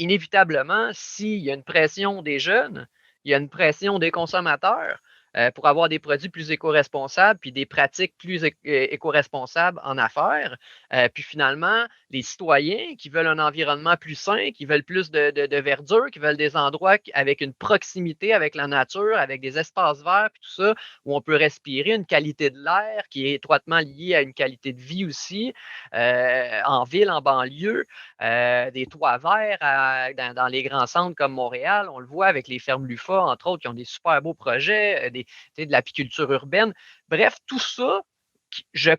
inévitablement, s'il y a une pression des jeunes, il y a une pression des consommateurs pour avoir des produits plus éco-responsables puis des pratiques plus éco-responsables en affaires. Puis finalement, les citoyens qui veulent un environnement plus sain, qui veulent plus de verdure, qui veulent des endroits avec une proximité avec la nature, avec des espaces verts, puis tout ça, où on peut respirer, une qualité de l'air qui est étroitement liée à une qualité de vie aussi, en ville, en banlieue, des toits verts dans les grands centres comme Montréal. On le voit avec les fermes LUFA, entre autres, qui ont des super beaux projets, de l'apiculture urbaine. Bref, tout ça, je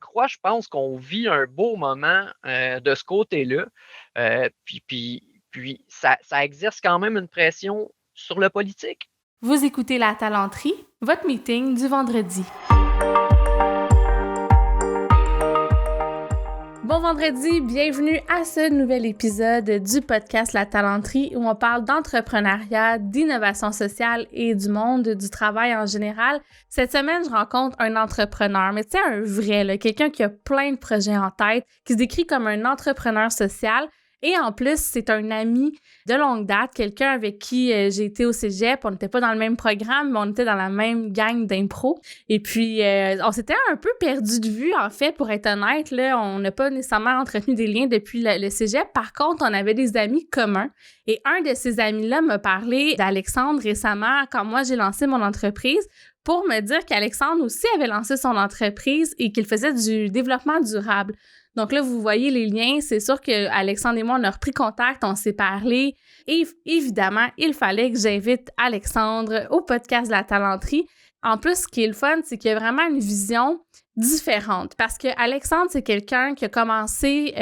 pense qu'on vit un beau moment de ce côté-là. Puis ça exerce quand même une pression sur le politique. Vous écoutez La Talenterie, votre meeting du vendredi. Bon vendredi, bienvenue à ce nouvel épisode du podcast La Talenterie où on parle d'entrepreneuriat, d'innovation sociale et du monde du travail en général. Cette semaine, je rencontre un entrepreneur, mais tu sais, un vrai, là, quelqu'un qui a plein de projets en tête, qui se décrit comme un entrepreneur social. Et en plus, c'est un ami de longue date, quelqu'un avec qui j'ai été au cégep. On n'était pas dans le même programme, mais on était dans la même gang d'impro. Et puis, on s'était un peu perdu de vue, en fait, pour être honnête. Là, on n'a pas nécessairement entretenu des liens depuis le cégep. Par contre, on avait des amis communs. Et un de ces amis-là m'a parlé d'Alexandre récemment, quand moi, j'ai lancé mon entreprise, pour me dire qu'Alexandre aussi avait lancé son entreprise et qu'il faisait du développement durable. Donc là, vous voyez les liens. C'est sûr qu'Alexandre et moi, on a repris contact, on s'est parlé. Et évidemment, il fallait que j'invite Alexandre au podcast de La Talenterie. En plus, ce qui est le fun, c'est qu'il y a vraiment une vision différente. Parce que Alexandre, c'est quelqu'un qui a commencé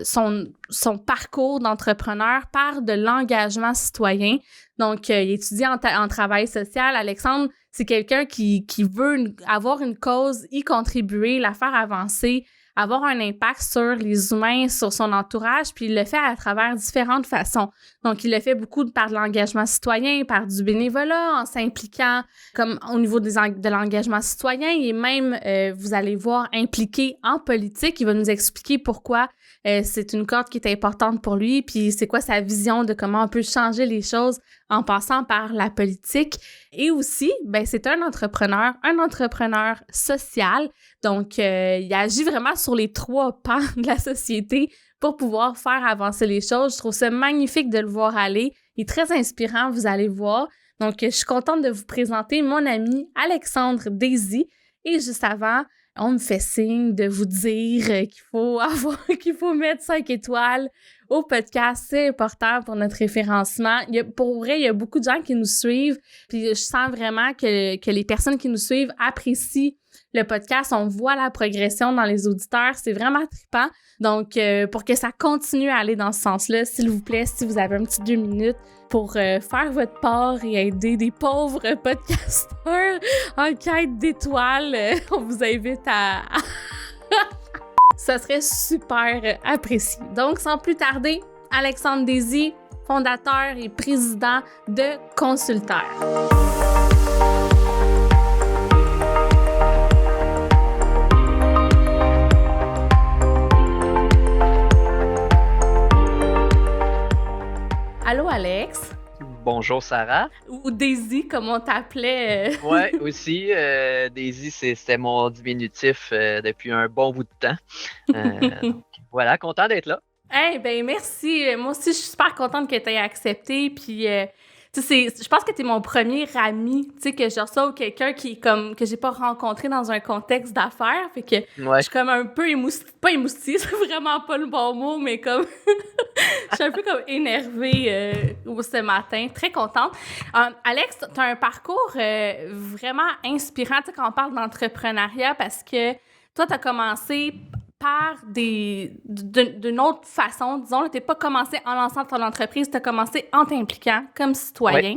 son parcours d'entrepreneur par de l'engagement citoyen. Donc, il étudie en travail social. Alexandre, c'est quelqu'un qui veut avoir une cause, y contribuer, la faire avancer, avoir un impact sur les humains, sur son entourage, puis il le fait à travers différentes façons. Donc, il le fait beaucoup par de l'engagement citoyen, par du bénévolat, en s'impliquant comme au niveau de l'engagement citoyen et même, vous allez voir, impliqué en politique. Il va nous expliquer pourquoi c'est une corde qui est importante pour lui, puis c'est quoi sa vision de comment on peut changer les choses en passant par la politique. Et aussi, c'est un entrepreneur social. Donc, il agit vraiment sur les 3 pans de la société pour pouvoir faire avancer les choses. Je trouve ça magnifique de le voir aller. Il est très inspirant, vous allez voir. Donc, je suis contente de vous présenter mon ami Alexandre Daisy. Et juste avant, on me fait signe de vous dire qu'il faut mettre 5 étoiles au podcast. C'est important pour notre référencement. Pour vrai, il y a beaucoup de gens qui nous suivent. Puis je sens vraiment que les personnes qui nous suivent apprécient le podcast. On voit la progression dans les auditeurs. C'est vraiment trippant. Donc, pour que ça continue à aller dans ce sens-là, s'il vous plaît, si vous avez un petit 2 minutes pour faire votre part et aider des pauvres podcasteurs en quête d'étoiles, on vous invite à... Ça serait super apprécié. Donc, sans plus tarder, Alexandre Daisy, fondateur et président de Consulteur. Allô, Alex? Bonjour, Sarah. Ou Daisy, comme on t'appelait. Ouais, aussi. Daisy, c'était mon diminutif depuis un bon bout de temps. Donc, voilà, content d'être là. Merci. Moi aussi, je suis super contente que tu aies accepté. Puis, je pense que tu es mon premier ami, que je reçois quelqu'un que j'ai pas rencontré dans un contexte d'affaires. Fait que je suis comme un peu pas émoustillée, c'est vraiment pas le bon mot, mais comme je suis un peu comme énervée ce matin, très contente. Alex, tu as un parcours vraiment inspirant, quand on parle d'entrepreneuriat, parce que toi, tu as commencé par d'une autre façon, disons, tu n'as pas commencé en lançant ton entreprise, tu as commencé en t'impliquant comme citoyen.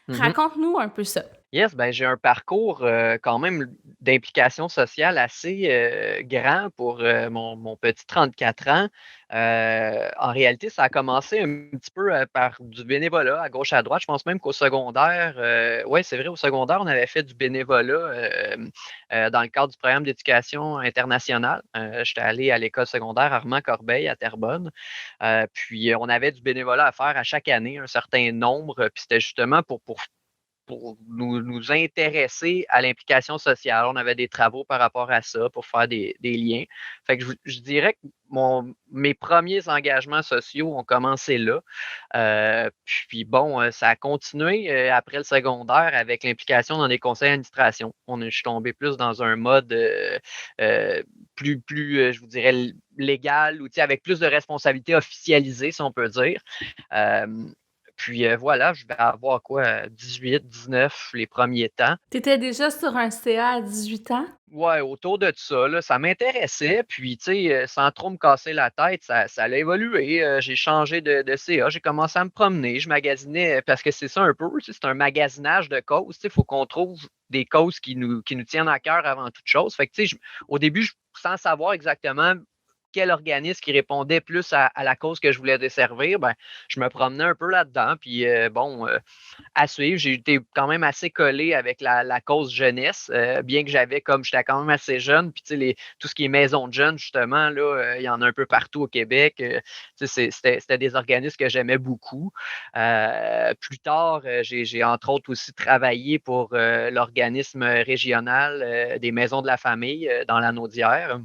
Ouais. Raconte-nous un peu ça. Yes, ben, j'ai un parcours quand même d'implication sociale assez grand pour mon petit 34 ans. En réalité, ça a commencé un petit peu par du bénévolat à gauche à droite. Je pense même qu'au secondaire, oui, c'est vrai, au secondaire, on avait fait du bénévolat dans le cadre du programme d'éducation internationale. J'étais allé à l'école secondaire Armand-Corbeil à Terrebonne. Puis on avait du bénévolat à faire à chaque année, un certain nombre. Puis c'était justement pour nous intéresser à l'implication sociale. On avait des travaux par rapport à ça pour faire des liens. Fait que je dirais que mes premiers engagements sociaux ont commencé là. Puis bon, ça a continué après le secondaire avec l'implication dans des conseils d'administration. Je suis tombé plus dans un mode je vous dirais, légal, ou avec plus de responsabilités officialisées, si on peut dire. Euh, Puis voilà, je vais avoir quoi, 18, 19 les premiers temps. Tu étais déjà sur un CA à 18 ans? Ouais, autour de ça, là, ça m'intéressait. Puis, tu sais, sans trop me casser la tête, ça a évolué. J'ai changé de CA, j'ai commencé à me promener, je magasinais, parce que c'est ça un peu, tu sais, c'est un magasinage de causes. Il faut qu'on trouve des causes qui nous tiennent à cœur avant toute chose. Fait que, tu sais, au début, sans savoir exactement quel organisme qui répondait plus à la cause que je voulais desservir, ben, je me promenais un peu là-dedans. Puis, bon, à suivre. J'ai été quand même assez collé avec la cause jeunesse, bien que j'étais quand même assez jeune, puis tu sais, tout ce qui est maison de jeunes, justement, là, il y en a un peu partout au Québec. C'était des organismes que j'aimais beaucoup. Plus tard, j'ai entre autres aussi travaillé pour l'organisme régional des maisons de la famille dans la Naudière.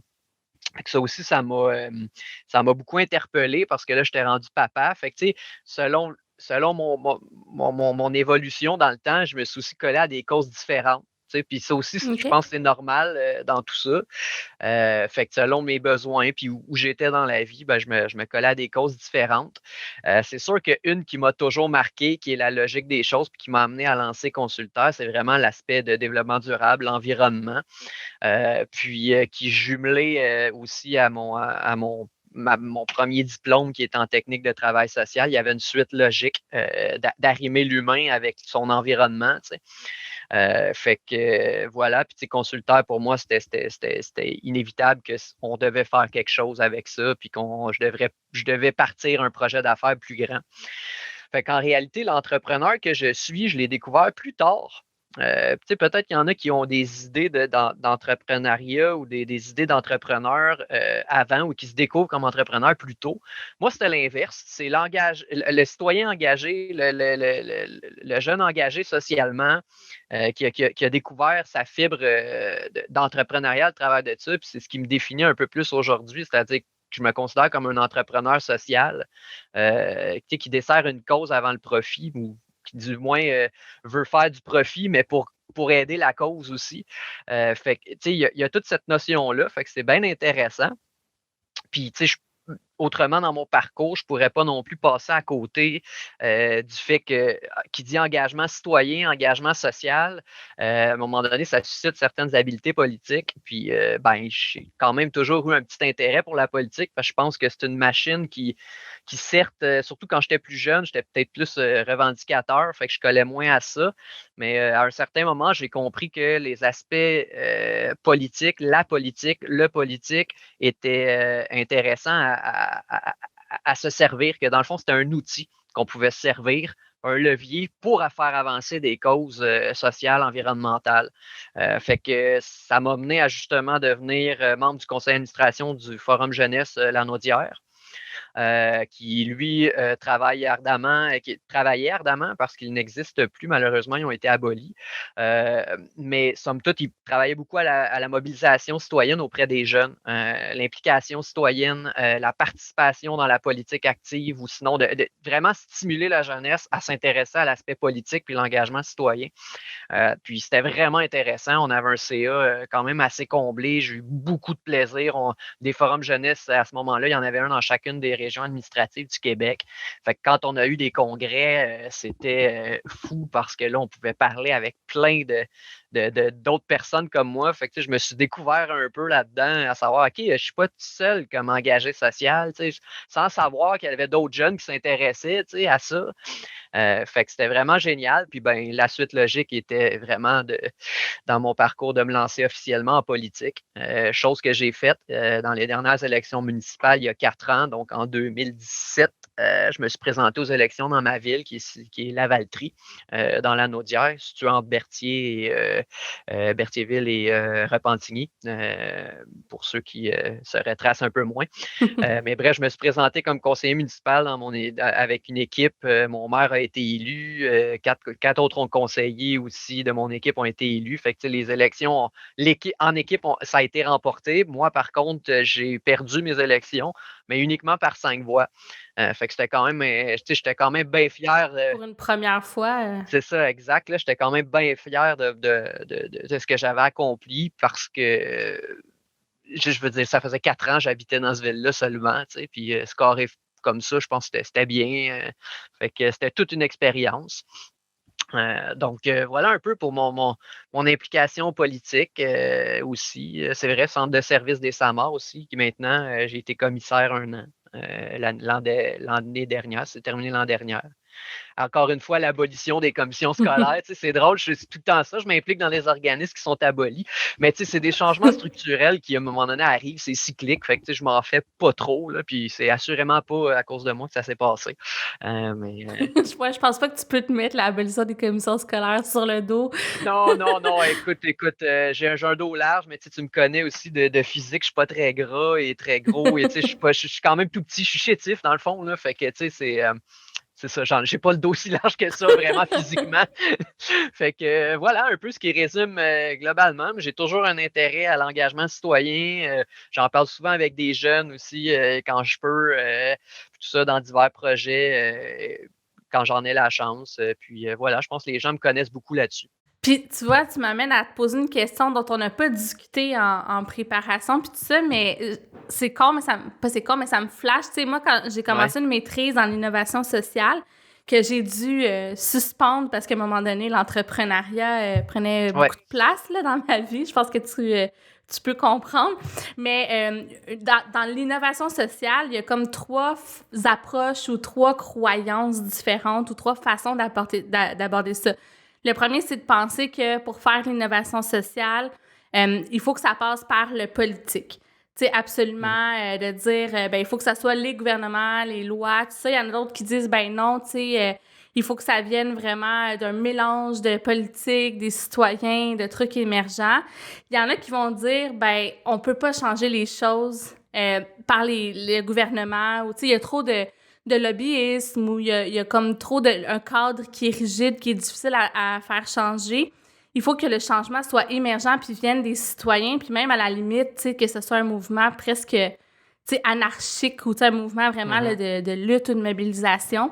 Ça aussi, ça m'a beaucoup interpellé parce que là, j'étais rendu papa. Fait que, tu sais, selon mon évolution dans le temps, je me suis aussi collé à des causes différentes. Puis ça aussi, je OK. pense que c'est normal dans tout ça. Fait que selon mes besoins puis où j'étais dans la vie, ben, je me collais à des causes différentes. C'est sûr qu'une qui m'a toujours marqué, qui est la logique des choses, puis qui m'a amené à lancer Consulteur, c'est vraiment l'aspect de développement durable, l'environnement. Puis qui jumelait aussi à mon premier diplôme qui est en technique de travail social. Il y avait une suite logique d'arrimer l'humain avec son environnement. Tu sais. Fait que voilà, puis consulteur pour moi, c'était inévitable qu'on devait faire quelque chose avec ça, puis je devais partir un projet d'affaires plus grand. Fait qu'en réalité, l'entrepreneur que je suis, je l'ai découvert plus tard. Peut-être qu'il y en a qui ont des idées d'entrepreneuriat ou des idées d'entrepreneur avant ou qui se découvrent comme entrepreneur plus tôt. Moi, c'était l'inverse. C'est le citoyen engagé, le jeune engagé socialement qui a découvert sa fibre d'entrepreneuriat à travers de ça. Puis c'est ce qui me définit un peu plus aujourd'hui, c'est-à-dire que je me considère comme un entrepreneur social qui dessert une cause avant le profit ou qui du moins veut faire du profit, mais pour aider la cause aussi. Fait que, il y a toute cette notion-là, fait que c'est bien intéressant. Puis, autrement, dans mon parcours, je ne pourrais pas non plus passer à côté du fait qui dit engagement citoyen, engagement social, à un moment donné, ça suscite certaines habiletés politiques. Puis, j'ai quand même toujours eu un petit intérêt pour la politique parce que je pense que c'est une machine qui certes, surtout quand j'étais plus jeune, j'étais peut-être plus revendicateur, fait que je collais moins à ça. Mais à un certain moment, j'ai compris que les aspects politiques, la politique, le politique étaient intéressants à se servir, que dans le fond, c'était un outil qu'on pouvait se servir, un levier pour faire avancer des causes sociales, environnementales. Fait que ça m'a mené à justement devenir membre du conseil d'administration du Forum Jeunesse La Naudière. Qui, lui, qui travaillait ardemment parce qu'il n'existe plus, malheureusement, ils ont été abolis. Mais somme toute, il travaillait beaucoup à la mobilisation citoyenne auprès des jeunes, l'implication citoyenne, la participation dans la politique active ou sinon de vraiment stimuler la jeunesse à s'intéresser à l'aspect politique puis l'engagement citoyen. Puis c'était vraiment intéressant. On avait un CA quand même assez comblé. J'ai eu beaucoup de plaisir. Des forums jeunesse, à ce moment-là, il y en avait un dans chacune des régions administratives du Québec. Fait que quand on a eu des congrès, c'était fou parce que là, on pouvait parler avec plein d'autres personnes comme moi. Fait que je me suis découvert un peu là-dedans, à savoir, OK, je suis pas tout seul comme engagé social, sans savoir qu'il y avait d'autres jeunes qui s'intéressaient à ça. Fait que c'était vraiment génial. Puis ben, la suite logique était vraiment dans mon parcours de me lancer officiellement en politique, chose que j'ai faite dans les dernières élections municipales il y a 4 ans, donc en 2017. Je me suis présenté aux élections dans ma ville, qui est Lavaltrie, dans la Naudière, située entre Berthierville et Repentigny, pour ceux qui se retracent un peu moins. Mais bref, je me suis présenté comme conseiller municipal avec une équipe. Mon maire a été élu. Quatre autres conseillers aussi de mon équipe ont été élus. Fait que les élections, en équipe, ça a été remporté. Moi, par contre, j'ai perdu mes élections, mais uniquement par 5 voix. Fait que j'étais quand même bien fier. Pour une première fois. C'est ça, exact. Là, j'étais quand même bien fier de ce que j'avais accompli parce que je veux dire, ça faisait 4 ans que j'habitais dans ce ville-là seulement, tu sais, puis scorer comme ça, je pense que c'était bien. Fait que c'était toute une expérience. Donc, voilà un peu pour mon implication politique aussi. C'est vrai, centre de service des SAMAR aussi, qui maintenant, j'ai été commissaire 1 an. L'année dernière, c'est terminé l'an dernier. Encore une fois, l'abolition des commissions scolaires. C'est drôle, je suis tout le temps ça. Je m'implique dans des organismes qui sont abolis. Mais c'est des changements structurels qui, à un moment donné, arrivent. C'est cyclique. Fait que je m'en fais pas trop. Là, puis c'est assurément pas à cause de moi que ça s'est passé. Ouais, je pense pas que tu peux te mettre l'abolition des commissions scolaires sur le dos. Non. Écoute, j'ai un dos large, mais tu me connais aussi de physique. Je suis pas très gras et très gros. Et je suis quand même tout petit. Je suis chétif, dans le fond. Là, fait que c'est ça, j'ai pas le dos si large que ça, vraiment physiquement. Fait que voilà un peu ce qui résume globalement. J'ai toujours un intérêt à l'engagement citoyen. J'en parle souvent avec des jeunes aussi quand je peux, tout ça dans divers projets, quand j'en ai la chance. Puis voilà, je pense que les gens me connaissent beaucoup là-dessus. Puis, tu vois, tu m'amènes à te poser une question dont on n'a pas discuté en préparation, puis tout ça, mais c'est con, mais ça me flash. Tu sais, moi, quand j'ai commencé une maîtrise en innovation sociale, que j'ai dû suspendre parce qu'à un moment donné, l'entrepreneuriat prenait beaucoup de place là, dans ma vie. Je pense que tu peux comprendre. Mais dans l'innovation sociale, il y a comme 3 approches ou 3 croyances différentes ou 3 façons d'aborder ça. Le premier, c'est de penser que pour faire l'innovation sociale, il faut que ça passe par le politique. Tu sais, absolument, de dire, il faut que ça soit les gouvernements, les lois, tout ça. Il y en a d'autres qui disent, ben non, tu sais, il faut que ça vienne vraiment d'un mélange de politique, des citoyens, de trucs émergents. Il y en a qui vont dire, ben on peut pas changer les choses par les gouvernements, ou tu sais, il y a trop de lobbyisme, où il y a comme trop un cadre qui est rigide, qui est difficile à faire changer. Il faut que le changement soit émergent puis vienne des citoyens, puis même à la limite, tu sais, que ce soit un mouvement presque, tu sais, anarchique ou un mouvement vraiment là, de lutte ou de mobilisation.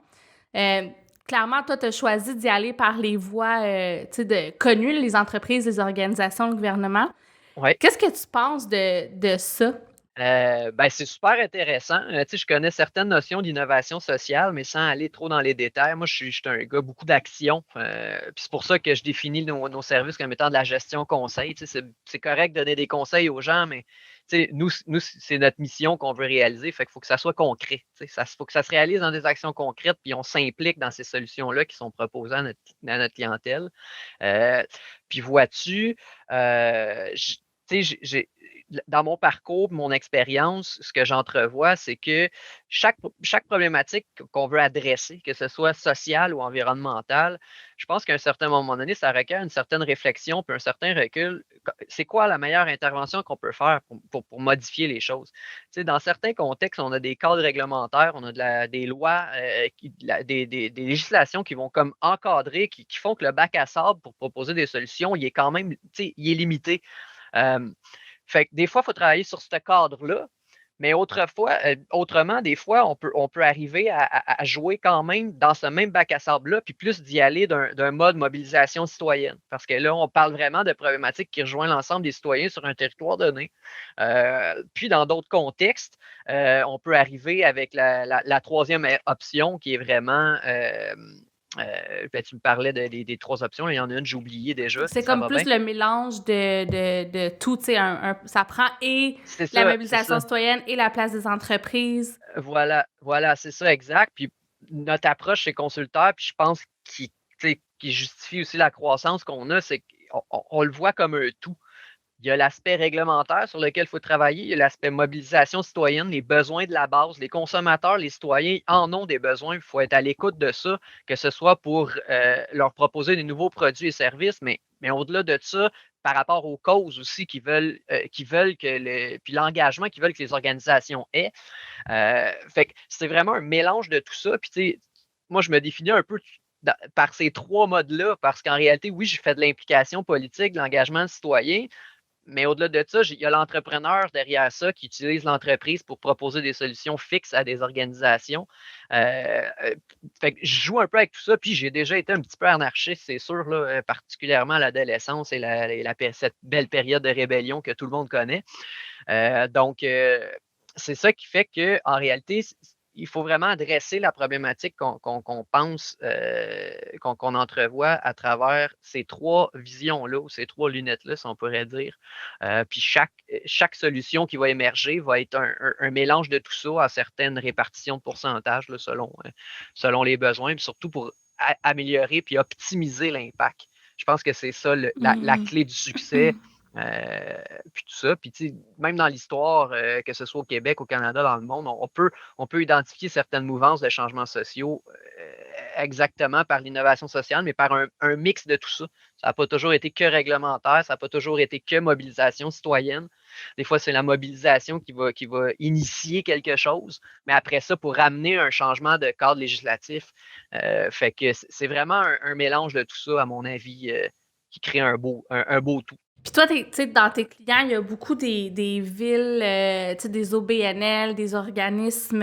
Clairement, toi, tu as choisi d'y aller par les voies connues, les entreprises, les organisations, le gouvernement. Ouais. Qu'est-ce que tu penses de ça? C'est super intéressant. Je connais certaines notions d'innovation sociale, mais sans aller trop dans les détails. Moi, je suis un gars beaucoup d'action. Puis c'est pour ça que je définis nos services comme étant de la gestion conseil. C'est correct de donner des conseils aux gens, mais nous, c'est notre mission qu'on veut réaliser. Fait qu'il faut que ça soit concret. Il faut que ça se réalise dans des actions concrètes, puis on s'implique dans ces solutions-là qui sont proposées à notre clientèle. Puis vois-tu, dans mon parcours, mon expérience, ce que j'entrevois, c'est que chaque problématique qu'on veut adresser, que ce soit sociale ou environnementale, je pense qu'à un certain moment donné, ça requiert une certaine réflexion puis un certain recul. C'est quoi la meilleure intervention qu'on peut faire pour modifier les choses? Dans certains contextes, on a des cadres réglementaires, on a des lois, des législations qui vont comme encadrer, qui font que le bac à sable pour proposer des solutions, il est quand même, il est limité. Fait que des fois, il faut travailler sur ce cadre-là, mais autrement, des fois, on peut arriver à jouer quand même dans ce même bac à sable-là, puis plus d'y aller d'un mode mobilisation citoyenne. Parce que là, on parle vraiment de problématiques qui rejoignent l'ensemble des citoyens sur un territoire donné. Puis dans d'autres contextes, on peut arriver avec la troisième option qui est vraiment... tu me parlais des 3 options. Il y en a une, j'ai oublié déjà. C'est comme plus le mélange de tout. Ça prend la mobilisation citoyenne et la place des entreprises. Voilà, c'est ça, exact. Puis notre approche chez Consulteur, puis je pense qui justifie aussi la croissance qu'on a, c'est qu'on le voit comme un tout. Il y a l'aspect réglementaire sur lequel il faut travailler, il y a l'aspect mobilisation citoyenne, les besoins de la base, les consommateurs, les citoyens en ont des besoins, il faut être à l'écoute de ça, que ce soit pour leur proposer des nouveaux produits et services, mais au-delà de ça, par rapport aux causes aussi qu'ils veulent puis l'engagement qu'ils veulent que les organisations aient. Fait que c'est vraiment un mélange de tout ça. Puis tu sais, moi, je me définis un peu par ces trois modes-là, parce qu'en réalité, oui, je fais de l'implication politique, de l'engagement citoyen, mais au-delà de ça, il y a l'entrepreneur derrière ça qui utilise l'entreprise pour proposer des solutions fixes à des organisations. Fait que je joue un peu avec tout ça, puis j'ai déjà été un petit peu anarchiste, c'est sûr, là, particulièrement à l'adolescence et cette belle période de rébellion que tout le monde connaît. Donc, c'est ça qui fait qu'en réalité, il faut vraiment adresser la problématique qu'on pense, qu'on entrevoit à travers ces trois visions-là, ou ces trois lunettes-là, si on pourrait dire. Puis chaque solution qui va émerger va être un mélange de tout ça à certaines répartitions de pourcentage là, selon les besoins, puis surtout pour améliorer puis optimiser l'impact. Je pense que c'est ça la clé du succès. Puis tout ça. Puis même dans l'histoire, que ce soit au Québec, au Canada, dans le monde, on peut identifier certaines mouvances de changements sociaux exactement par l'innovation sociale, mais par un mix de tout ça. Ça n'a pas toujours été que réglementaire, ça n'a pas toujours été que mobilisation citoyenne. Des fois, c'est la mobilisation qui va initier quelque chose, mais après ça, pour ramener un changement de cadre législatif. Fait que c'est vraiment un mélange de tout ça, à mon avis, qui crée un beau tout. Puis toi, dans tes clients, il y a beaucoup des villes, des OBNL, des organismes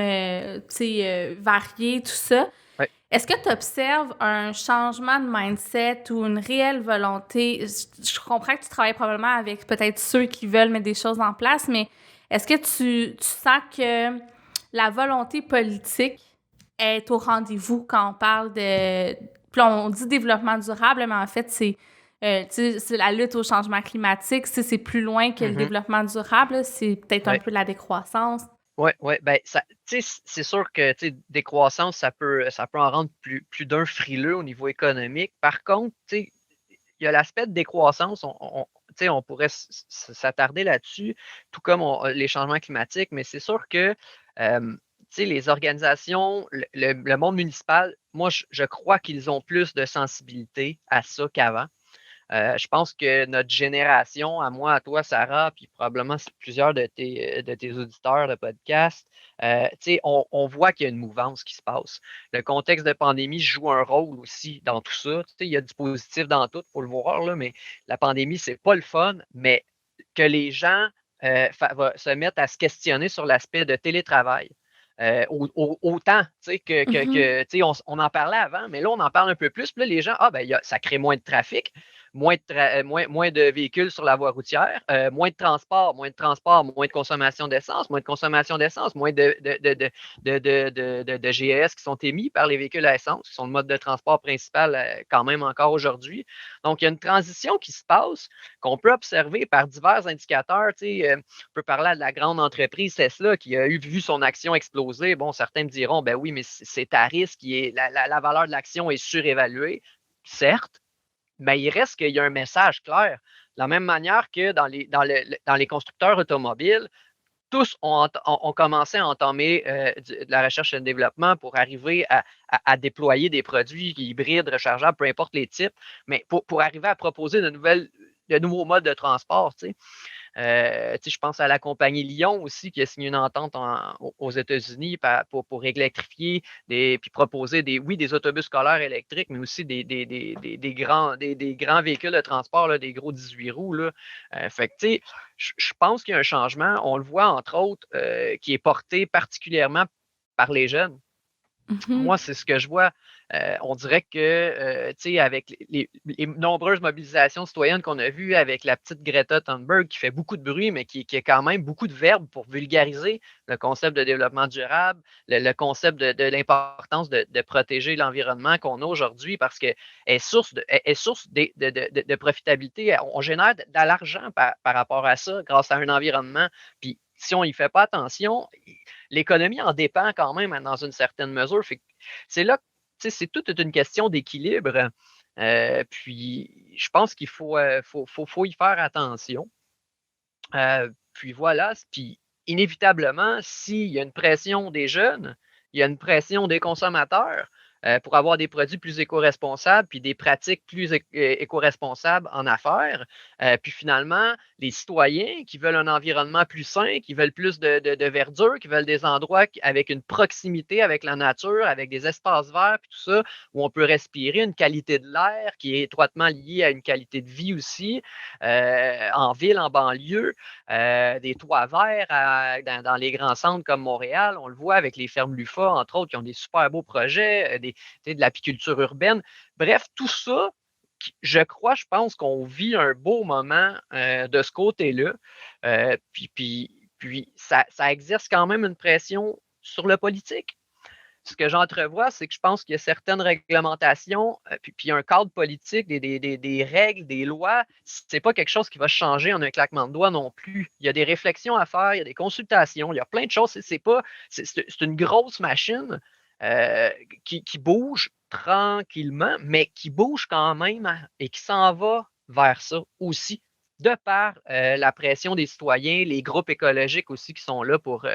variés, tout ça. Ouais. Est-ce que tu observes un changement de mindset ou une réelle volonté? Je comprends que tu travailles probablement avec peut-être ceux qui veulent mettre des choses en place, mais est-ce que tu sens que la volonté politique est au rendez-vous quand on parle de... Puis on dit développement durable, mais en fait, c'est la lutte au changement climatique, c'est plus loin que le développement durable, c'est peut-être un peu la décroissance. Oui, ben c'est sûr que décroissance, ça peut en rendre plus d'un frileux au niveau économique. Par contre, il y a l'aspect de décroissance, on pourrait s'attarder là-dessus, tout comme les changements climatiques, mais c'est sûr que les organisations, le monde municipal, moi, je crois qu'ils ont plus de sensibilité à ça qu'avant. Je pense que notre génération, à moi, à toi, Sarah, puis probablement plusieurs de tes auditeurs de podcast, on voit qu'il y a une mouvance qui se passe. Le contexte de pandémie joue un rôle aussi dans tout ça. Il y a du positif dans tout, pour le voir, là, mais la pandémie, c'est pas le fun, mais que les gens se mettent à se questionner sur l'aspect de télétravail. Autant on en parlait avant, mais là, on en parle un peu plus. Puis là, les gens, ça crée moins de trafic, moins de véhicules sur la voie routière, moins de transport, moins de consommation d'essence, moins de GES qui sont émis par les véhicules à essence, qui sont le mode de transport principal quand même encore aujourd'hui. Donc, il y a une transition qui se passe qu'on peut observer par divers indicateurs. On peut parler de la grande entreprise Tesla qui a vu son action exploser. Bon, certains me diront, ben oui, mais c'est à risque, la valeur de l'action est surévaluée. Certes, mais il reste qu'il y a un message clair. De la même manière que dans les constructeurs automobiles, tous ont commencé à entamer de la recherche et le développement pour arriver à déployer des produits hybrides, rechargeables, peu importe les types, mais pour arriver à proposer de nouveaux modes de transport. Je pense à la compagnie Lyon aussi qui a signé une entente aux États-Unis pour électrifier puis proposer des autobus scolaires électriques, mais aussi des grands véhicules de transport, là, des gros 18 roues. Là. Fait que, je pense qu'il y a un changement. On le voit, entre autres, qui est porté particulièrement par les jeunes. Moi, c'est ce que je vois. On dirait que, avec les nombreuses mobilisations citoyennes qu'on a vues avec la petite Greta Thunberg qui fait beaucoup de bruit, mais qui a quand même beaucoup de verbes pour vulgariser le concept de développement durable, le concept de l'importance de protéger l'environnement qu'on a aujourd'hui parce qu'elle est source de profitabilité. On génère de l'argent par rapport à ça grâce à un environnement. Puis, si on n'y fait pas attention, l'économie en dépend quand même dans une certaine mesure. Fait que c'est là, c'est toute une question d'équilibre. Puis je pense qu'il faut y faire attention. Puis voilà, puis inévitablement, s'il y a une pression des jeunes, il y a une pression des consommateurs pour avoir des produits plus éco-responsables puis des pratiques plus éco-responsables en affaires. Puis finalement, les citoyens qui veulent un environnement plus sain, qui veulent plus de verdure, qui veulent des endroits avec une proximité avec la nature, avec des espaces verts, puis tout ça, où on peut respirer, une qualité de l'air qui est étroitement liée à une qualité de vie aussi, en ville, en banlieue, des toits verts dans les grands centres comme Montréal. On le voit avec les fermes LUFA, entre autres, qui ont des super beaux projets, de l'apiculture urbaine. Bref, tout ça, je pense qu'on vit un beau moment de ce côté-là. Puis ça exerce quand même une pression sur le politique. Ce que j'entrevois, c'est que je pense qu'il y a certaines réglementations, puis un cadre politique, des règles, des lois, c'est pas quelque chose qui va changer en un claquement de doigts non plus. Il y a des réflexions à faire, il y a des consultations, il y a plein de choses. C'est une grosse machine qui bouge tranquillement, mais qui bouge quand même et qui s'en va vers ça aussi, de par la pression des citoyens, les groupes écologiques aussi qui sont là pour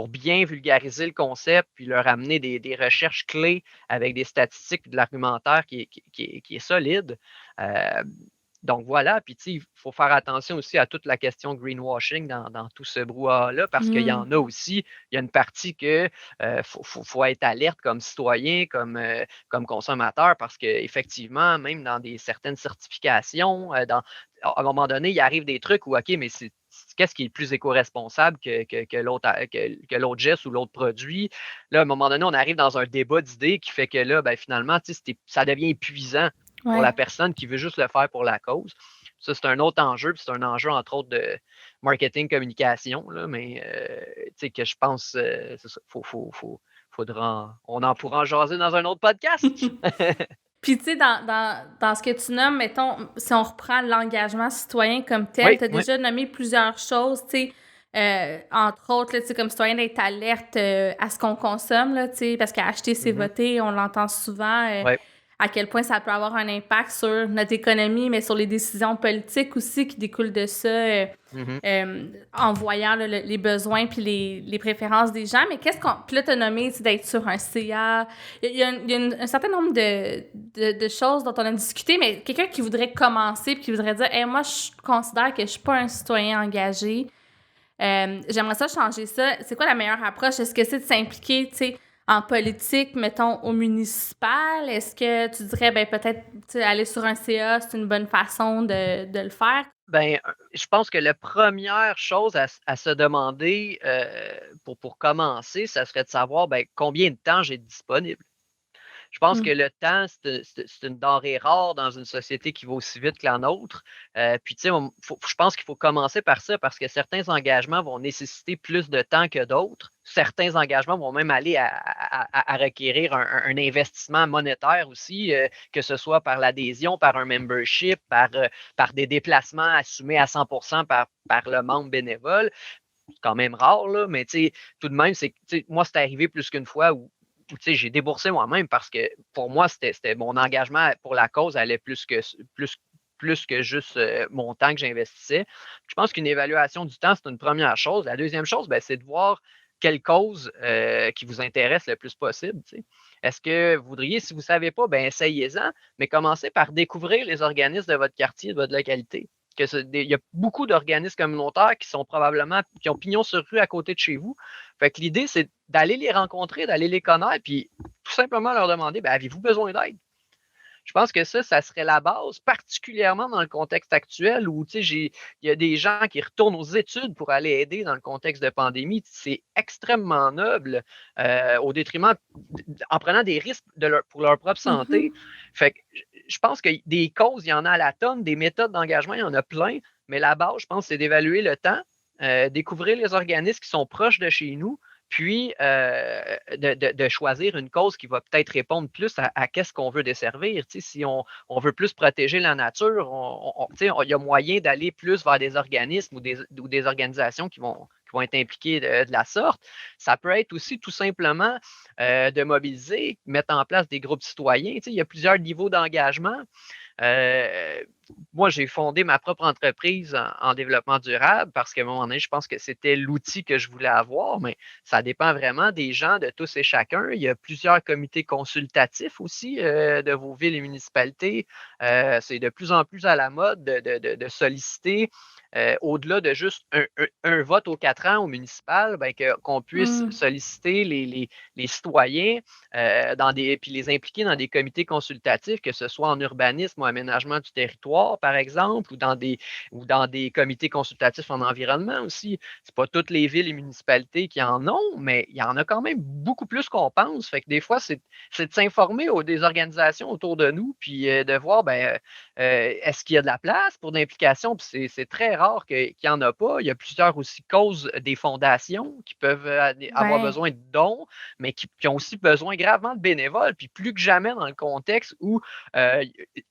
bien vulgariser le concept, puis leur amener des recherches clés avec des statistiques et de l'argumentaire qui est solide. Donc voilà, puis il faut faire attention aussi à toute la question greenwashing dans tout ce brouhaha-là, parce qu'il y en a aussi, il y a une partie que faut être alerte comme citoyen, comme consommateur, parce qu'effectivement, même dans certaines certifications, à un moment donné, il arrive des trucs où, OK, mais qu'est-ce qui est le plus éco-responsable que l'autre geste ou l'autre produit? Là, à un moment donné, on arrive dans un débat d'idées qui fait que là, finalement, ça devient épuisant pour la personne qui veut juste le faire pour la cause. Ça, c'est un autre enjeu, puis c'est un enjeu, entre autres, de marketing, communication, là, mais que je pense, c'est ça, on en pourra en jaser dans un autre podcast. Puis, tu sais, dans ce que tu nommes, mettons, si on reprend l'engagement citoyen comme tel, tu as déjà nommé plusieurs choses, tu sais, entre autres, là, comme citoyen, d'être alerte à ce qu'on consomme, là, parce qu'acheter, c'est voter, on l'entend souvent, à quel point ça peut avoir un impact sur notre économie, mais sur les décisions politiques aussi qui découlent de ça, en voyant là, les besoins puis les préférences des gens. Mais qu'est-ce qu'on... Puis là, tu as nommé d'être sur un CA. Il y a un certain nombre de choses dont on a discuté, mais quelqu'un qui voudrait commencer puis qui voudrait dire hey, « moi, je considère que je suis pas un citoyen engagé. J'aimerais ça changer ça. » C'est quoi la meilleure approche? Est-ce que c'est de s'impliquer, tu sais, en politique, mettons, au municipal? Est-ce que tu dirais, peut-être, aller sur un CA, c'est une bonne façon de le faire? Je pense que la première chose à se demander pour commencer, ça serait de savoir combien de temps j'ai disponible. Je pense que le temps, c'est une denrée rare dans une société qui va aussi vite que la nôtre. Puis, tu sais, je pense qu'il faut commencer par ça parce que certains engagements vont nécessiter plus de temps que d'autres. Certains engagements vont même aller à requérir un investissement monétaire aussi, que ce soit par l'adhésion, par un membership, par des déplacements assumés à 100% par le membre bénévole. C'est quand même rare, là, mais tout de même, moi, c'est arrivé plus qu'une fois où j'ai déboursé moi-même parce que pour moi, c'était mon engagement pour la cause allait plus que juste mon temps que j'investissais. Je pense qu'une évaluation du temps, c'est une première chose. La deuxième chose, c'est de voir quelle cause qui vous intéresse le plus possible. Est-ce que vous voudriez, si vous ne savez pas, essayez-en, mais commencez par découvrir les organismes de votre quartier, de votre localité. Il y a beaucoup d'organismes communautaires qui ont pignon sur rue à côté de chez vous. Fait que l'idée, c'est d'aller les rencontrer, d'aller les connaître, puis tout simplement leur demander, avez-vous besoin d'aide? Je pense que ça serait la base, particulièrement dans le contexte actuel où, il y a des gens qui retournent aux études pour aller aider dans le contexte de pandémie. C'est extrêmement noble au détriment, en prenant des risques pour leur propre santé. Fait que je pense que des causes, il y en a à la tonne, des méthodes d'engagement, il y en a plein, mais la base, je pense, c'est d'évaluer le temps, découvrir les organismes qui sont proches de chez nous, puis de choisir une cause qui va peut-être répondre plus à qu'est-ce qu'on veut desservir. Si on veut plus protéger la nature, il y a moyen d'aller plus vers des organismes ou des organisations qui vont vont être impliqués de la sorte. Ça peut être aussi tout simplement de mobiliser, mettre en place des groupes citoyens. Tu sais, il y a plusieurs niveaux d'engagement. Moi, j'ai fondé ma propre entreprise en développement durable parce qu'à un moment donné, je pense que c'était l'outil que je voulais avoir, mais ça dépend vraiment des gens, de tous et chacun. Il y a plusieurs comités consultatifs aussi de vos villes et municipalités. C'est de plus en plus à la mode de solliciter au-delà de juste un vote aux 4 ans au municipal, ben, qu'on puisse solliciter les citoyens puis les impliquer dans des comités consultatifs, que ce soit en urbanisme ou aménagement du territoire, par exemple, ou dans des comités consultatifs en environnement aussi. C'est pas toutes les villes et municipalités qui en ont, mais il y en a quand même beaucoup plus qu'on pense. Fait que des fois, c'est de s'informer des organisations autour de nous, puis de voir, est-ce qu'il y a de la place pour l'implication? Puis c'est très rare qu'il n'y en a pas. Il y a plusieurs aussi causes des fondations qui peuvent avoir besoin de dons, mais qui ont aussi besoin gravement de bénévoles. Puis plus que jamais dans le contexte où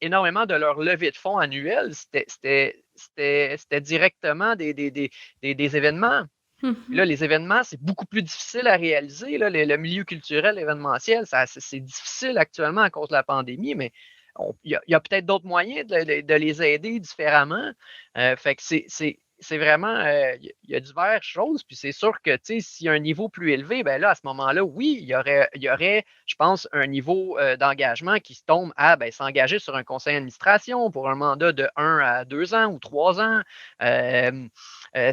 énormément de leur levée de fonds annuelle, c'était directement des événements. Là, les événements, c'est beaucoup plus difficile à réaliser. Là, le milieu culturel, événementiel, c'est difficile actuellement à cause de la pandémie, mais il y a peut-être d'autres moyens de les aider différemment. Fait que c'est vraiment, il y a diverses choses, puis c'est sûr que, tu sais, s'il y a un niveau plus élevé, ben là, à ce moment-là, oui, il y aurait, je pense, un niveau d'engagement qui se tombe à s'engager sur un conseil d'administration pour un mandat de 1 à 2 ans ou 3 ans.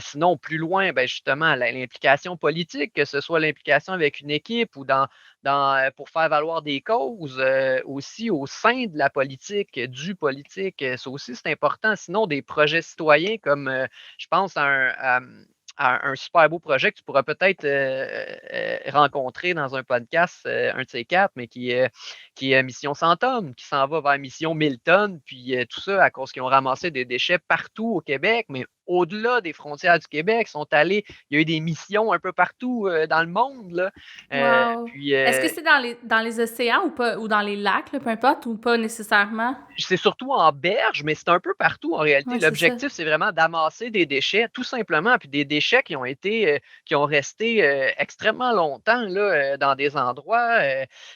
Sinon, plus loin, justement, l'implication politique, que ce soit l'implication avec une équipe ou pour faire valoir des causes aussi au sein de la politique, du politique, ça aussi c'est important. Sinon, des projets citoyens comme je pense à un super beau projet que tu pourras peut-être rencontrer dans un podcast, un de ces quatre, mais qui est Mission 100 tonnes, qui s'en va vers Mission 1000 tonnes, puis tout ça à cause qu'ils ont ramassé des déchets partout au Québec, mais au-delà des frontières du Québec, sont allés, il y a eu des missions un peu partout dans le monde. Là. Wow. Est-ce que c'est dans les océans ou pas, ou dans les lacs, là, peu importe, ou pas nécessairement? C'est surtout en berge, mais c'est un peu partout en réalité. Ouais, c'est ça. L'objectif, c'est vraiment d'amasser des déchets, tout simplement, puis des déchets qui ont resté extrêmement longtemps là, dans des endroits.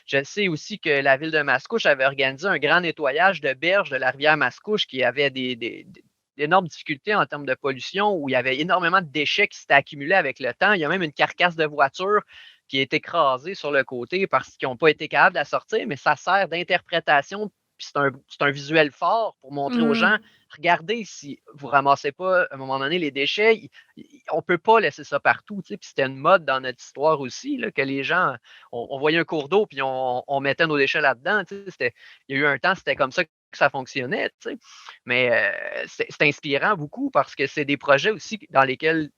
Je sais aussi que la ville de Mascouche avait organisé un grand nettoyage de berges de la rivière Mascouche qui avait d'énormes difficultés en termes de pollution, où il y avait énormément de déchets qui s'étaient accumulés avec le temps. Il y a même une carcasse de voiture qui est écrasée sur le côté parce qu'ils n'ont pas été capables de la sortir, mais ça sert d'interprétation. Puis c'est un visuel fort pour montrer aux gens, regardez, si vous ne ramassez pas à un moment donné les déchets, on ne peut pas laisser ça partout. Tu sais. Puis c'était une mode dans notre histoire aussi, là, que les gens, on voyait un cours d'eau, puis on mettait nos déchets là-dedans. Tu sais. Il y a eu un temps, c'était comme ça que ça fonctionnait. Tu sais. Mais c'est inspirant beaucoup parce que c'est des projets aussi dans lesquels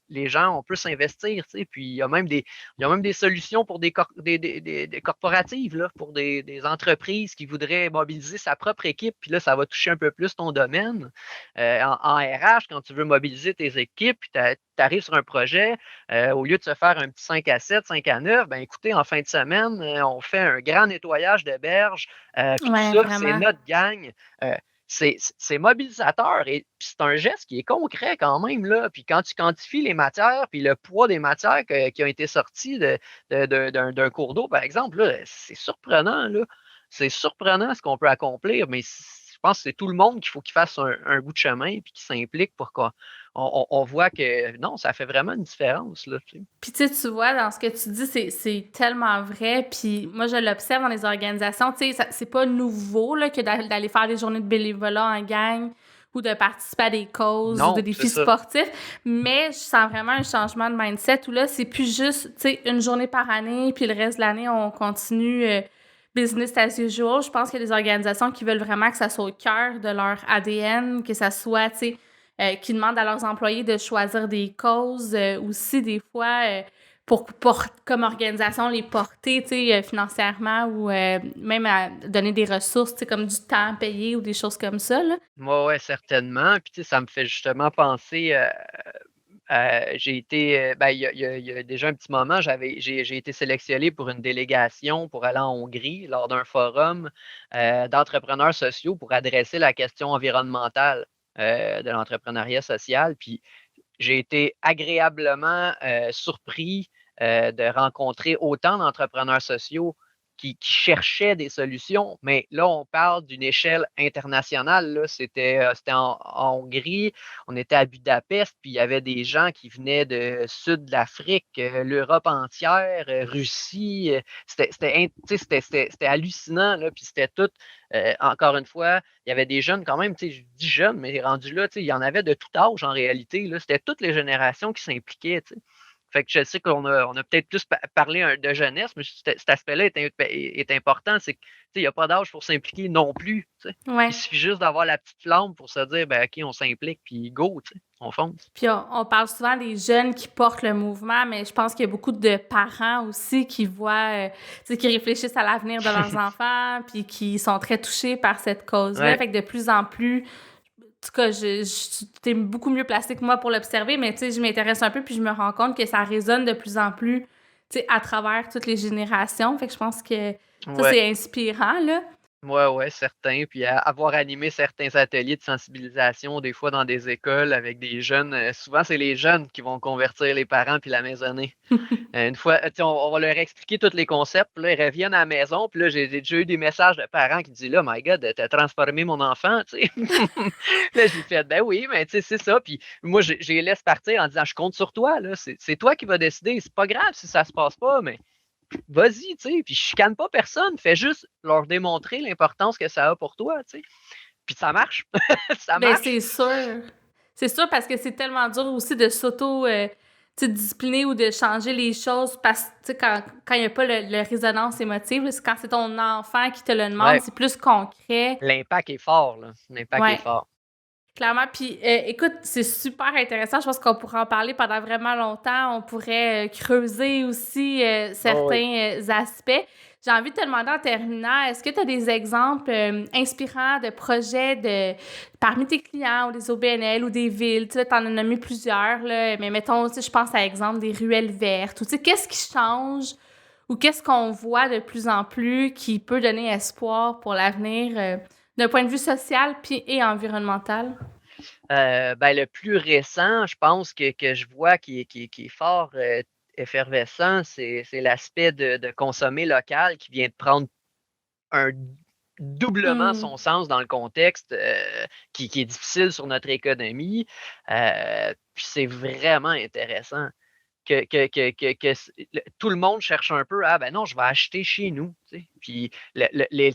les gens, on peut s'investir. Tu sais. Puis il y a même des solutions pour des corporatives, là, pour des entreprises qui voudraient mobiliser sa propre équipe. Puis là, ça va toucher un peu plus ton domaine. En RH, quand tu veux mobiliser tes équipes, puis tu arrives sur un projet, au lieu de se faire un petit 5 à 7, 5 à 9, ben écoutez, en fin de semaine, on fait un grand nettoyage de berges. Puis Ouais, tout ça, c'est vraiment. notre gang. C'est mobilisateur et c'est un geste qui est concret quand même. Là. Puis quand tu quantifies les matières, puis le poids des matières qui ont été sorties d'un cours d'eau, par exemple, là, c'est surprenant. Là. C'est surprenant ce qu'on peut accomplir, mais je pense que c'est tout le monde qu'il faut qu'il fasse un bout de chemin et qu'il s'implique pour qu'on voit que non, ça fait vraiment une différence. Là, tu sais. Puis tu vois, dans ce que tu dis, c'est tellement vrai. Puis moi, je l'observe dans les organisations. Tu sais, c'est pas nouveau là, que d'aller faire des journées de bénévolat en gang ou de participer à des causes ou de Non, c'est défis ça. sportifs. Mais je sens vraiment un changement de mindset où là, c'est plus juste, tu sais, une journée par année, puis le reste de l'année, on continue business as usual. Je pense qu'il y a des organisations qui veulent vraiment que ça soit au cœur de leur ADN, que ça soit, tu sais, qui demandent à leurs employés de choisir des causes aussi des fois pour comme organisation les porter tu sais financièrement ou même à donner des ressources tu sais comme du temps payé ou des choses comme ça là. Ouais, certainement. Puis tu sais, ça me fait justement penser. J'ai été, il y a déjà un petit moment, j'ai été sélectionné pour une délégation pour aller en Hongrie lors d'un forum d'entrepreneurs sociaux pour adresser la question environnementale de l'entrepreneuriat social. Puis j'ai été agréablement surpris de rencontrer autant d'entrepreneurs sociaux qui cherchaient des solutions. Mais là, on parle d'une échelle internationale. Là. C'était en Hongrie, on était à Budapest, puis il y avait des gens qui venaient de sud de l'Afrique, l'Europe entière, Russie. C'était hallucinant, là, puis c'était tout. Encore une fois, il y avait des jeunes quand même, je dis jeunes, mais rendu là, il y en avait de tout âge en réalité. Là, c'était toutes les générations qui s'impliquaient. Fait que je sais qu'on a peut-être plus parlé de jeunesse, mais cet aspect-là est important. C'est qu'il n'y a pas d'âge pour s'impliquer non plus. Ouais. Il suffit juste d'avoir la petite flamme pour se dire, ben, OK, on s'implique, puis go, on fonce. Puis on parle souvent des jeunes qui portent le mouvement, mais je pense qu'il y a beaucoup de parents aussi qui voient, qui réfléchissent à l'avenir de leurs enfants, puis qui sont très touchés par cette cause-là. Ouais. Fait que de plus en plus, en tout cas, t'es beaucoup mieux placé que moi pour l'observer, mais je m'intéresse un peu, puis je me rends compte que ça résonne de plus en plus, à travers toutes les générations. Fait que je pense que ça, c'est inspirant, là. Ouais, certain. Puis avoir animé certains ateliers de sensibilisation, des fois dans des écoles avec des jeunes, souvent c'est les jeunes qui vont convertir les parents puis la maisonnée. Une fois, on va leur expliquer tous les concepts, puis là, ils reviennent à la maison, puis là, j'ai déjà eu des messages de parents qui disent là, my God, t'as transformé mon enfant, tu sais. Là, j'ai fait, ben oui, mais tu sais, c'est ça. Puis moi, je les laisse partir en disant, je compte sur toi, là, c'est toi qui vas décider. C'est pas grave si ça se passe pas, mais vas-y, tu sais, puis je chicane pas personne, fais juste leur démontrer l'importance que ça a pour toi, tu sais. Puis ça marche, ça Ben, marche. c'est sûr. C'est sûr parce que c'est tellement dur aussi de discipliner ou de changer les choses parce que, quand il n'y a pas le résonance émotive, c'est quand c'est ton enfant qui te le demande, c'est plus concret. L'impact est fort, là. L'impact est fort. Clairement. Puis, écoute, c'est super intéressant. Je pense qu'on pourrait en parler pendant vraiment longtemps. On pourrait creuser aussi certains aspects. J'ai envie de te demander en terminant, est-ce que tu as des exemples inspirants de projets parmi tes clients ou des OBNL ou des villes? Tu en as nommé plusieurs, là, mais mettons, je pense à l'exemple des ruelles vertes. Ou qu'est-ce qui change ou qu'est-ce qu'on voit de plus en plus qui peut donner espoir pour l'avenir d'un point de vue social et environnemental? Le plus récent, je pense que je vois qui est fort effervescent, c'est l'aspect de consommer local qui vient de prendre un doublement son sens dans le contexte qui est difficile sur notre économie. Puis c'est vraiment intéressant. Que tout le monde cherche un peu ben non, je vais acheter chez nous. Puis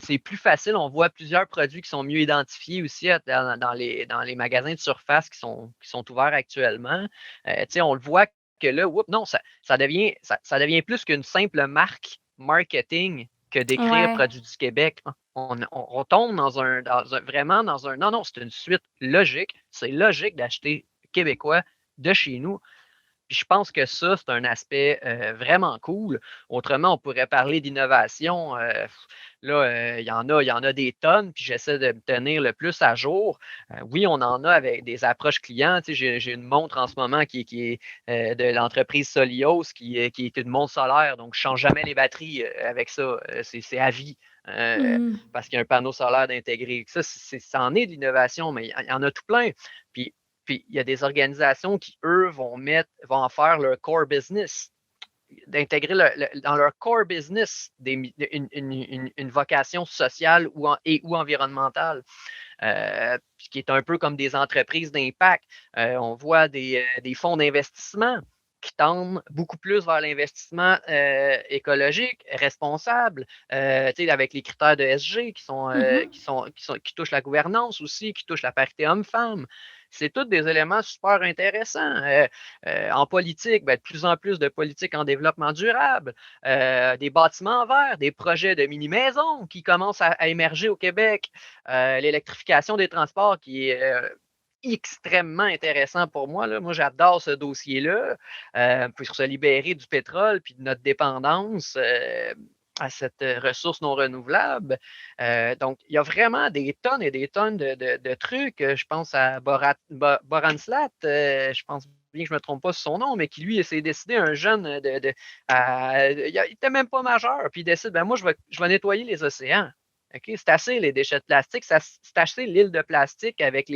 c'est plus facile, on voit plusieurs produits qui sont mieux identifiés aussi dans les magasins de surface qui sont ouverts actuellement. On le voit que là, non, ça devient plus qu'une simple marque marketing que d'écrire Produits du Québec. On tombe vraiment dans un non, c'est une suite logique. C'est logique d'acheter québécois de chez nous. Puis je pense que ça, c'est un aspect vraiment cool. Autrement, on pourrait parler d'innovation. Il y en a des tonnes, puis j'essaie de me tenir le plus à jour. Oui, on en a avec des approches clients. J'ai une montre en ce moment qui est de l'entreprise Solios, qui est une montre solaire, donc je ne change jamais les batteries avec ça. C'est à vie. Parce qu'il y a un panneau solaire d'intégrer. Ça en est de l'innovation, mais il y en a tout plein. Puis il y a des organisations qui, eux, vont en faire leur core business, d'intégrer dans leur core business une vocation sociale ou environnementale, qui est un peu comme des entreprises d'impact. On voit des fonds d'investissement qui tendent beaucoup plus vers l'investissement écologique, responsable, avec les critères de SG qui touchent la gouvernance aussi, qui touchent la parité homme-femme. C'est tous des éléments super intéressants. En politique, de plus en plus de politique en développement durable, des bâtiments verts, des projets de mini-maisons qui commencent à émerger au Québec, l'électrification des transports qui est extrêmement intéressant pour moi. Là. Moi, j'adore ce dossier-là pour se libérer du pétrole puis de notre dépendance à cette ressource non renouvelable. Donc, il y a vraiment des tonnes et des tonnes de trucs. Je pense à Boran Slat, je pense bien que je ne me trompe pas sur son nom, mais qui, lui, s'est décidé, un jeune, il n'était même pas majeur, puis il décide, moi, je vais nettoyer les océans. OK? C'est assez les déchets de plastique, c'est assez l'île de plastique avec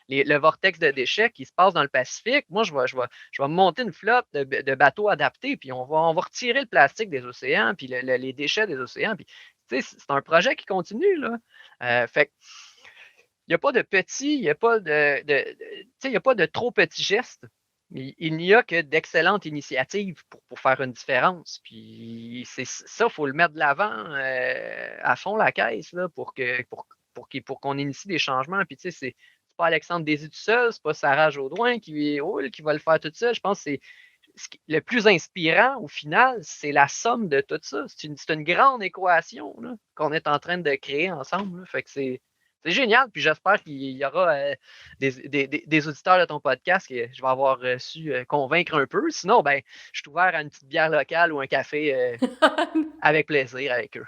le vortex de déchets qui se passe dans le Pacifique. Moi, je vais monter une flotte de bateaux adaptés, puis on va retirer le plastique des océans, puis les déchets des océans. Puis, c'est un projet qui continue, là. Fait il n'y a pas de petit, il n'y a pas il y a pas de trop petits gestes. Il n'y a que d'excellentes initiatives pour faire une différence. Puis c'est ça, il faut le mettre de l'avant à fond la caisse là, pour qu'on initie des changements. Puis c'est pas Alexandre Désy tout seul, c'est pas Sarah Jodoin qui va le faire tout seul. Je pense que c'est le plus inspirant au final, c'est la somme de tout ça. C'est une grande équation là, qu'on est en train de créer ensemble. Là. Fait que c'est génial, puis j'espère qu'il y aura des auditeurs de ton podcast que je vais avoir su convaincre un peu. Sinon, ben, je suis ouvert à une petite bière locale ou un café avec plaisir avec eux.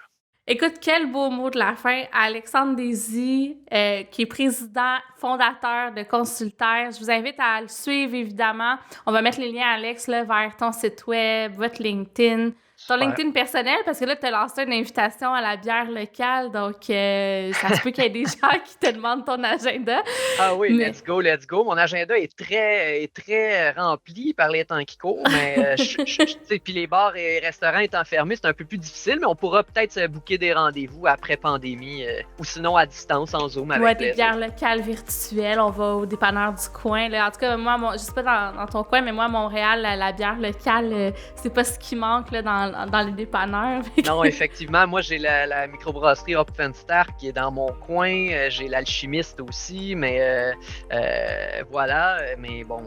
Écoute, quel beau mot de la fin. Alexandre Désy, qui est président fondateur de Consultaire. Je vous invite à le suivre, évidemment. On va mettre les liens, Alex, là, vers ton site web, votre LinkedIn. Ton LinkedIn personnel, parce que là, tu as lancé une invitation à la bière locale, donc ça se peut qu'il y ait des gens qui te demandent ton agenda. Ah oui, let's go. Mon agenda est très rempli par les temps qui courent, mais puis les bars et restaurants étant fermés, c'est un peu plus difficile, mais on pourra peut-être se booker des rendez-vous après pandémie, ou sinon à distance, en Zoom avec des bières locales virtuelles, on va au dépanneur du coin. Là. En tout cas, moi, je sais pas dans ton coin, mais moi, à Montréal, la bière locale, c'est pas ce qui manque là, dans les dépanneurs. Non, effectivement. Moi, j'ai la microbrasserie Hopfenster qui est dans mon coin. J'ai l'alchimiste aussi, mais voilà. Mais bon,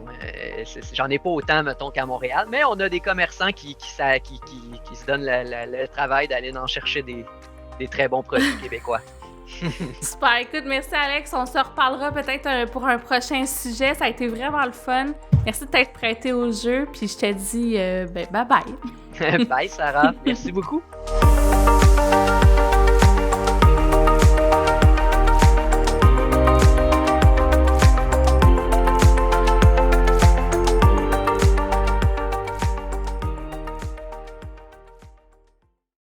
j'en ai pas autant, mettons, qu'à Montréal. Mais on a des commerçants qui se donnent le travail d'aller en chercher des très bons produits québécois. Super. Écoute, merci Alex. On se reparlera peut-être pour un prochain sujet. Ça a été vraiment le fun. Merci de t'être prêté au jeu. Puis je te dis bye bye. Bye Sarah. Merci beaucoup.